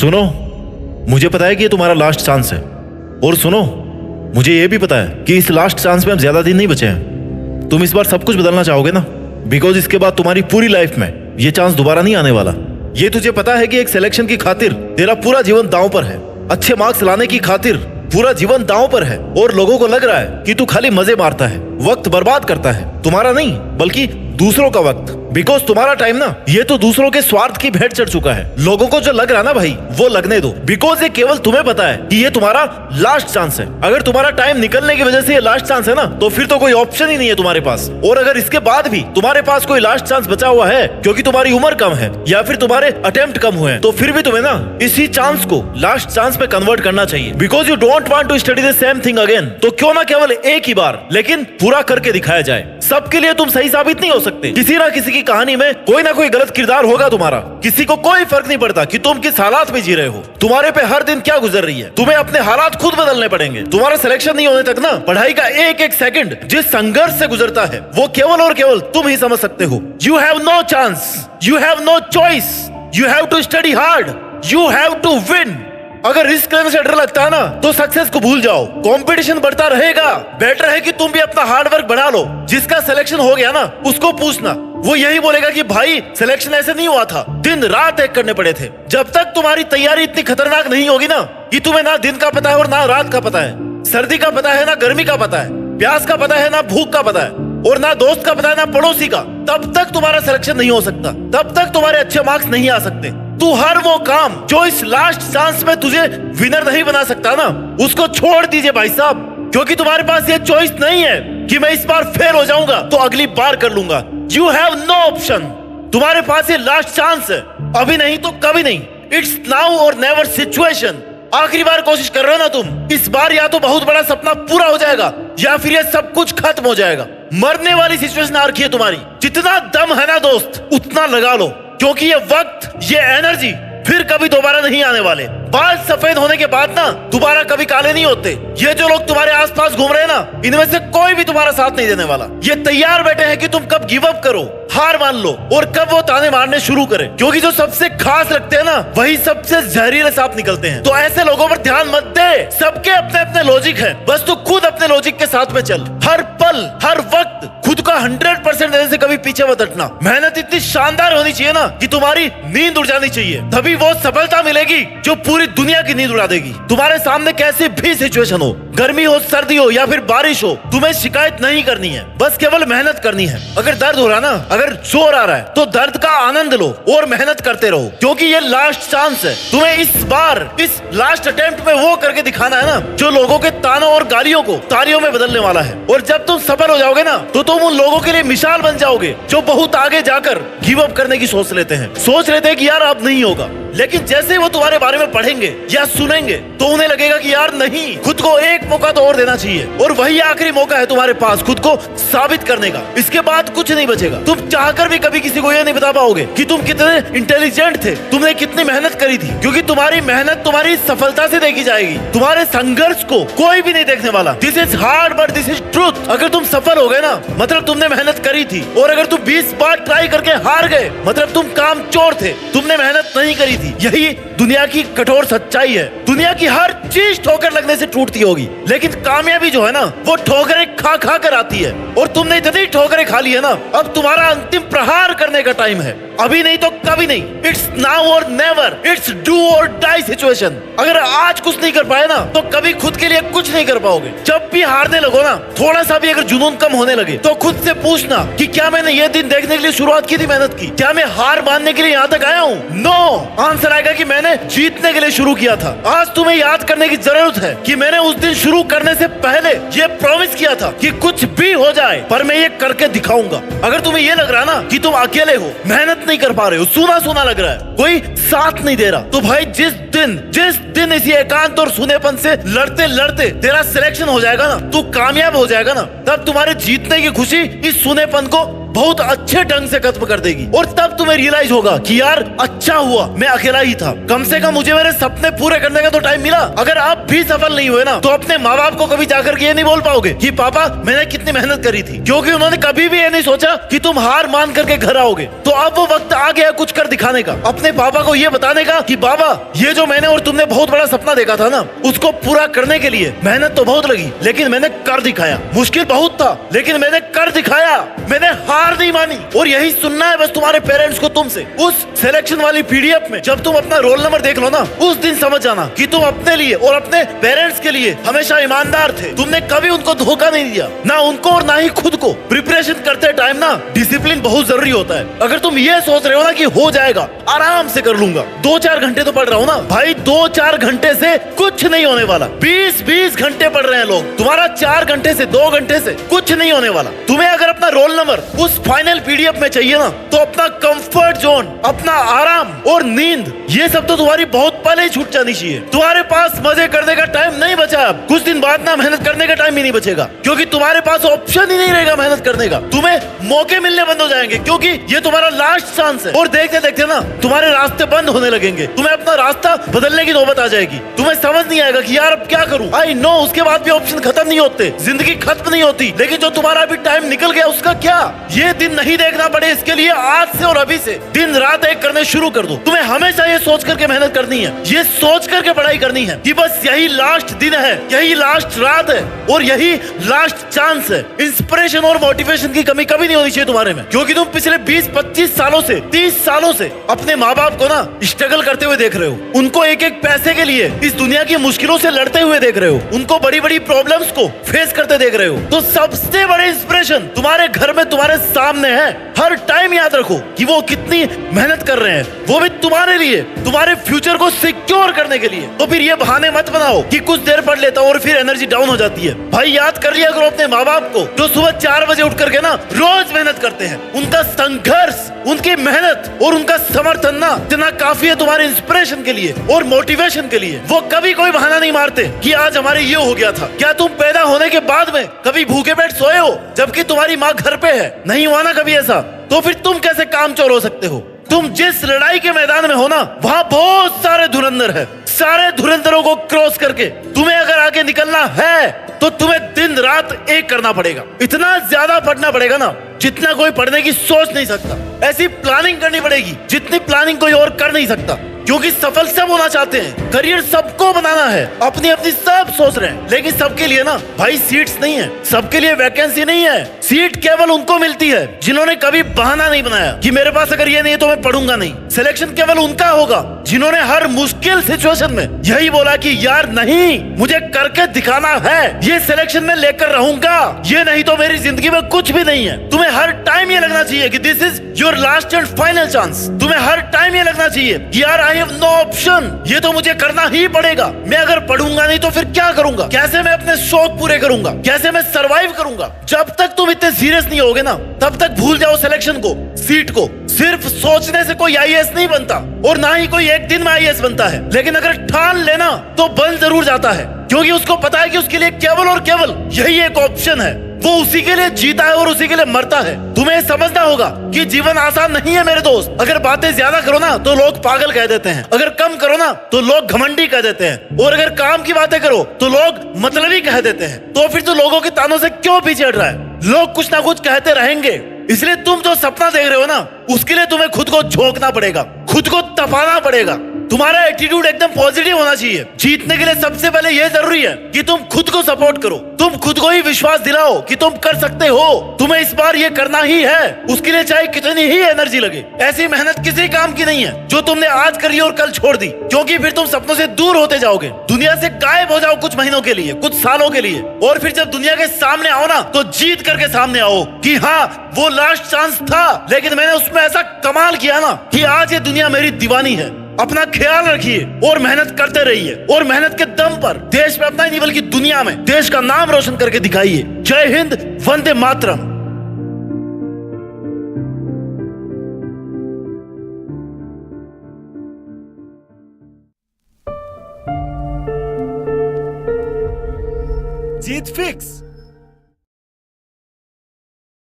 सुनो, मुझे पता है कि ये तुम्हारा लास्ट चांस है। और सुनो, मुझे ये भी पता है कि इस लास्ट चांस में अब ज्यादा दिन नहीं बचे हैं। तुम इस बार सब कुछ बदलना चाहोगे ना, बिकॉज इसके बाद तुम्हारी पूरी लाइफ में ये चांस दोबारा नहीं आने वाला। ये तुझे पता है कि एक सिलेक्शन की खातिर तेरा पूरा जीवन दांव पर है, अच्छे मार्क्स लाने की खातिर पूरा जीवन दांव पर है, और लोगों को लग रहा है कि तू खाली मजे मारता है, वक्त बर्बाद करता है। तुम्हारा नहीं बल्कि दूसरों का वक्त, बिकॉज तुम्हारा टाइम ना ये तो दूसरों के स्वार्थ की भेंट चढ़ चुका है। लोगों को जो लग रहा ना भाई, वो लगने दो, बिकॉज ये केवल तुम्हें पता है कि ये तुम्हारा लास्ट चांस है। अगर तुम्हारा टाइम निकलने की वजह से ये लास्ट चांस है ना, तो फिर तो कोई ऑप्शन ही नहीं है तुम्हारे पास। और अगर इसके बाद भी तुम्हारे पास कोई लास्ट चांस बचा हुआ है क्योंकि तुम्हारी उम्र कम है या फिर तुम्हारे अटेम्प्ट कम हुए हैं, तो फिर भी तुम्हें ना इसी चांस को लास्ट चांस में कन्वर्ट करना चाहिए, because you don't want to study the same thing again. तो क्यों ना केवल एक ही बार लेकिन पूरा करके दिखाया जाए। सबके लिए तुम सही साबित नहीं हो सकते। किसी ना किसी की कहानी में कोई ना कोई गलत किरदार होगा तुम्हारा। किसी को कोई फर्क नहीं पड़ता कि तुम किस हालात में जी रहे हो, तुम्हारे पे हर दिन क्या गुजर रही है। तुम्हें अपने हालात खुद बदलने पड़ेंगे। तुम्हारा सिलेक्शन नहीं होने तक ना पढ़ाई का एक एक सेकंड जिस संघर्ष से गुजरता है, वो केवल और केवल तुम ही समझ सकते हो। You have no chance, you have no choice, you have to study hard, you have to win. अगर रिस्क लेने से डर लगता है ना, तो सक्सेस को भूल जाओ। कंपटीशन बढ़ता रहेगा, बेटर है कि तुम भी अपना हार्ड वर्क बढ़ा लो। जिसका सिलेक्शन हो गया ना, उसको पूछना, वो यही बोलेगा कि भाई सिलेक्शन ऐसे नहीं हुआ था, दिन रात एक करने पड़े थे। जब तक तुम्हारी तैयारी इतनी खतरनाक नहीं होगी ना कि तुम्हें ना दिन का पता है और ना रात का पता है, सर्दी का पता है ना गर्मी का पता है, प्यास का पता है ना भूख का पता है, और ना दोस्त का पता है ना पड़ोसी का, तब तक तुम्हारा सिलेक्शन नहीं हो सकता, तब तक तुम्हारे अच्छे मार्क्स नहीं आ सकते। तू हर वो काम जो इस लास्ट चांस में तुझे विनर नहीं बना सकता ना, उसको छोड़ दीजिए भाई साहब, क्योंकि तुम्हारे पास ये चॉइस नहीं है कि मैं इस बार फेल हो जाऊंगा तो अगली बार कर लूंगा। You have no option. तुम्हारे पास ये लास्ट चांस है, अभी नहीं तो कभी नहीं। इट्स नाउ और नेवर सिचुएशन। आखिरी बार कोशिश कर रहे हो ना तुम, इस बार या तो बहुत बड़ा सपना पूरा हो जाएगा या फिर ये सब कुछ खत्म हो जाएगा। मरने वाली सिचुएशन आ रखी है तुम्हारी। जितना दम है ना दोस्त, उतना लगा लो, क्योंकि ये वक्त, ये एनर्जी फिर कभी दोबारा नहीं आने वाले। बाल सफेद होने के बाद ना दोबारा कभी काले नहीं होते। ये जो लोग तुम्हारे आसपास घूम रहे हैं ना, इनमें से कोई भी तुम्हारा साथ नहीं देने वाला। ये तैयार बैठे हैं कि तुम कब गिव अप करो, हार मान लो, और कब वो ताने मारने शुरू करें, क्योंकि जो सबसे खास लगते हैं ना, वही सबसे जहरीले सांप निकलते हैं। तो ऐसे लोगों पर ध्यान मत दे। सबके अपने अपने लॉजिक है, बस तू खुद अपने लॉजिक के साथ में चल। हर पल हर वक्त खुद का 100% देने से कभी पीछे मत हटना। मेहनत इतनी शानदार होनी चाहिए ना कि तुम्हारी नींद उड़ जानी चाहिए, तभी वो सफलता मिलेगी जो पूरी दुनिया की नींद उड़ा देगी। तुम्हारे सामने कैसी भी सिचुएशन हो, गर्मी हो, सर्दी हो या फिर बारिश हो, तुम्हें शिकायत नहीं करनी है, बस केवल मेहनत करनी है। अगर दर्द हो रहा ना, अगर जोर आ रहा है, तो दर्द का आनंद लो और मेहनत करते रहो, क्योंकि ये लास्ट चांस है। तुम्हें इस बार, इस लास्ट अटेम्प्ट में वो करके दिखाना है ना जो लोगों के तानों और गालियों को तालियों में बदलने वाला है। और जब तुम सफल हो जाओगे ना, तो तुम उन लोगों के लिए मिसाल बन जाओगे जो बहुत आगे जाकर गिव अप करने की सोच लेते हैं, सोच लेते हैं कि यार अब नहीं होगा। लेकिन जैसे वो तुम्हारे बारे में पढ़ेंगे या सुनेंगे, तो उन्हें लगेगा कि यार नहीं, खुद को एक मौका तो और देना चाहिए, और वही आखिरी मौका है तुम्हारे पास खुद को साबित करने का। इसके बाद कुछ नहीं बचेगा। तुम चाहकर भी कभी किसी को ये नहीं बता पाओगे कि तुम कितने इंटेलिजेंट थे, तुमने कितनी मेहनत करी थी, क्योंकि तुम्हारी मेहनत तुम्हारी सफलता से देखी जाएगी। तुम्हारे संघर्ष को कोई भी नहीं देखने वाला। This is hard but this is truth. अगर तुम सफल हो गए ना, मतलब तुमने मेहनत करी थी, और अगर तुम 20 बार ट्राई करके हार गए, मतलब तुम कामचोर थे, तुमने मेहनत नहीं करी थी। यही दुनिया की कठोर सच्चाई है। दुनिया की हर चीज ठोकर लगने से टूटती होगी, लेकिन कामयाबी जो है ना, वो ठोकरें खा खा कर आती है। और तुमने इतनी ठोकरें खा ली है ना, अब तुम्हारा अंतिम प्रहार करने का टाइम है। अभी नहीं तो कभी नहीं। इट्स नाउ और नेवर। इट्स डू और डाई सिचुएशन। अगर आज कुछ नहीं कर पाए ना, तो कभी खुद के लिए कुछ नहीं कर पाओगे। जब भी हारने लगो ना, थोड़ा सा भी अगर जुनून कम होने लगे, तो खुद से पूछना कि क्या मैंने ये दिन देखने के लिए शुरुआत की थी, मेहनत की? क्या मैं हार मानने के लिए यहाँ तक आया हूँ? नो। आंसर आएगा कि मैंने जीतने के लिए शुरू किया था। आज तुम्हें याद करने की जरूरत है कि मैंने उस दिन शुरू करने से पहले ये प्रॉमिस किया था कि कुछ भी हो जाए पर मैं ये करके दिखाऊंगा। अगर तुम्हें ये लग रहा ना कि तुम अकेले हो, मेहनत नहीं कर पा रहे हो, सूना सूना लग रहा है, कोई साथ नहीं दे रहा, तो भाई जिस दिन इसी एकांत और सुनेपन से लड़ते लड़ते तेरा सिलेक्शन हो जाएगा ना, तू कामयाब हो जाएगा ना, तब तुम्हारे जीतने की खुशी इस सुनेपन को बहुत अच्छे ढंग से खत्म कर देगी। और तब तुम्हें रियलाइज होगा कि यार अच्छा हुआ मैं अकेला ही था, कम से कम मुझे मेरे सपने पूरे करने का तो टाइम मिला। अगर अब भी सफल नहीं हुए ना तो अपने माँ बाप को कभी जाकर के ये नहीं बोल पाओगे कि पापा मैंने कितनी मेहनत करी थी, क्योंकि उन्होंने कभी भी ये नहीं सोचा कि तुम हार मान करके घर आओगे। तो अब वो वक्त आ गया कुछ कर दिखाने का, अपने पापा को ये बताने का कि बाबा ये जो मैंने और तुमने बहुत बड़ा सपना देखा था ना, उसको पूरा करने के लिए मेहनत तो बहुत लगी लेकिन मैंने कर दिखाया। मुश्किल बहुत था लेकिन मैंने कर दिखाया, मैंने हार नहीं मानी। और यही सुनना है बस तुम्हारे पेरेंट्स को तुमसे। उस सिलेक्शन वाली पीडीएफ में जब तुम अपना रोल नंबर देख लो ना, उस दिन समझ जाना कि तुम अपने लिए और अपने पेरेंट्स के लिए हमेशा ईमानदार थे। तुमने कभी उनको धोखा नहीं दिया, ना उनको और ना ही खुद को। प्रिपरेशन करते टाइम ना डिसिप्लिन बहुत जरूरी होता है। अगर तुम ये सोच रहे हो ना कि हो जाएगा, आराम से कर लूंगा, 2-4 घंटे तो पढ़ रहा हूँ ना भाई, 2-4 घंटे से कुछ नहीं होने वाला। 20-20 घंटे पढ़ रहे हैं लोग, तुम्हारा 4 घंटे से 2 घंटे से कुछ नहीं होने वाला। तुम्हें अगर अपना रोल नंबर उस फाइनल पीडीएफ में चाहिए ना, तो अपना कंफर्ट जोन, अपना आराम और नींद, ये सब तो तुम्हारी बहुत पहले ही छूट जानी चाहिए। तुम्हारे पास मजे करने का टाइम नहीं बचा। अब कुछ दिन बाद ना मेहनत करने का टाइम ही नहीं बचेगा, क्योंकि तुम्हारे पास ऑप्शन ही नहीं रहेगा मेहनत करने का। तुम्हें मौके मिलने बंद हो जाएंगे, क्योंकि ये तुम्हारा लास्ट चांस है। और देखते देखते ना तुम्हारे रास्ते बंद होने लगेंगे, तुम्हें अपना रास्ता बदलने की नौबत आ जाएगी। तुम्हें समझ नहीं आएगा कि यार अब क्या करूं। आई नो उसके बाद भी ऑप्शन खत्म नहीं होते, जिंदगी खत्म नहीं होती, लेकिन जो तुम्हारा अभी टाइम निकल गया उसका क्या। ये दिन नहीं देखना पड़े, इसके लिए आज से और अभी से दिन रात एक करने शुरू कर दो। तुम्हें हमेशा ये सोच करके मेहनत करनी है, ये सोच करके पढ़ाई करनी है कि बस यही लास्ट दिन है, यही लास्ट रात है और यही लास्ट चांस है। इंस्पिरेशन और मोटिवेशन की कमी कभी नहीं होनी चाहिए तुम्हारे में, क्योंकि तुम पिछले 20-25 सालों से 30 सालों से अपने माँ बाप को ना स्ट्रगल करते हुए देख रहे हो। उनको एक एक पैसे के लिए इस दुनिया की मुश्किलों से लड़ते हुए देख रहे हो, उनको बड़ी बड़ी प्रॉब्लम्स को फेस करते देख रहे हो। तो सबसे बड़े इंस्पिरेशन तुम्हारे घर में तुम्हारे सामने है। हर टाइम याद रखो कि वो कितनी मेहनत कर रहे हैं, वो भी तुम्हारे लिए, तुम्हारे फ्यूचर को सिक्योर करने के लिए। तो फिर ये बहाने मत बनाओ कि कुछ देर पढ़ लेता हूँ और फिर एनर्जी डाउन हो जाती है। भाई याद कर लिया करो अपने माँ बाप को, जो सुबह 4 बजे उठ करके ना रोज मेहनत करते हैं। उनका संघर्ष, उनकी मेहनत और उनका समर्थन ना इतना काफी है तुम्हारे इंस्पिरेशन के लिए और मोटिवेशन के लिए। वो कभी कोई बहाना नहीं मारते कि आज हमारे ये हो गया था। क्या तुम पैदा होने के बाद में कभी भूखे पेट सोए हो जबकि तुम्हारी माँ घर पे है? नहीं हुआ ना कभी ऐसा। तो फिर तुम कैसे कामचोर हो सकते हो? तुम जिस लड़ाई के मैदान में हो ना, वहाँ बहुत सारे धुरंधर है। सारे धुरंधरों को क्रॉस करके तुम्हें अगर आगे निकलना है तो तुम्हें दिन रात एक करना पड़ेगा। इतना ज्यादा पढ़ना पड़ेगा ना जितना कोई पढ़ने की सोच नहीं सकता। ऐसी प्लानिंग करनी पड़ेगी जितनी प्लानिंग कोई और कर नहीं सकता, क्योंकि सफल सब होना चाहते हैं, करियर सबको बनाना है, अपनी अपनी सब सोच रहे हैं, लेकिन सबके लिए ना भाई सीट्स नहीं है, सबके लिए वैकेंसी नहीं है। सीट केवल उनको मिलती है जिन्होंने कभी बहाना नहीं बनाया कि मेरे पास अगर ये नहीं है तो मैं पढ़ूंगा नहीं। सिलेक्शन केवल उनका होगा जिन्होंने हर मुश्किल सिचुएशन में यही बोला कि यार नहीं, मुझे करके दिखाना है, ये सिलेक्शन में लेकर रहूंगा, ये नहीं तो मेरी जिंदगी में कुछ भी नहीं है। तुम्हें हर टाइम ये लगना चाहिए कि this is your last and final chance. तुम्हें हर टाइम ये लगना चाहिए कि यार आई हैव नो ऑप्शन, ये तो मुझे करना ही पड़ेगा। मैं अगर पढ़ूंगा नहीं तो फिर क्या करूंगा? कैसे मैं अपने शौक पूरे करूंगा? कैसे मैं सरवाइव करूंगा? जब तक तुम इतने सीरियस नहीं होगे ना, तब तक भूल जाओ सिलेक्शन को, सीट को। सिर्फ सोचने से कोई आईएएस नहीं बनता और ना ही कोई एक दिन में आईएएस बनता है, लेकिन अगर ठान लेना तो बन जरूर जाता है, क्योंकि उसको पता है कि उसके लिए केवल और केवल यही एक ऑप्शन है। वो उसी के लिए जीता है और उसी के लिए मरता है। तुम्हें समझना होगा कि जीवन आसान नहीं है मेरे दोस्त। अगर बातें ज्यादा करो ना तो लोग पागल कह देते हैं, अगर कम करो ना तो लोग घमंडी कह देते हैं, और अगर काम की बातें करो तो लोग मतलबी कह देते हैं। तो फिर तो लोगों के तानों से क्यों पीछे हट रहा है? लोग कुछ ना कुछ कहते रहेंगे, इसलिए तुम जो सपना देख रहे हो ना, उसके लिए तुम्हें खुद को झोंकना पड़ेगा, खुद को तपाना पड़ेगा। तुम्हारा एटीट्यूड एकदम पॉजिटिव होना चाहिए। जीतने के लिए सबसे पहले यह जरूरी है कि तुम खुद को सपोर्ट करो, तुम खुद को ही विश्वास दिलाओ कि तुम कर सकते हो। तुम्हें इस बार ये करना ही है, उसके लिए चाहे कितनी ही एनर्जी लगे। ऐसी मेहनत किसी काम की नहीं है जो तुमने आज करी और कल छोड़ दी, क्योंकि फिर तुम सपनों से दूर होते जाओगे, दुनिया से गायब हो जाओ कुछ महीनों के लिए, कुछ सालों के लिए, और फिर जब दुनिया के सामने आओ ना तो जीत करके सामने आओ कि हाँ वो लास्ट चांस था, लेकिन मैंने उसमें ऐसा कमाल किया ना कि आज ये दुनिया मेरी दीवानी है। अपना ख्याल रखिए और मेहनत करते रहिए, और मेहनत के दम पर देश में अपना ही नहीं बल्कि दुनिया में देश का नाम रोशन करके दिखाइए। जय हिंद, वंदे मातरम। जीत फिक्स।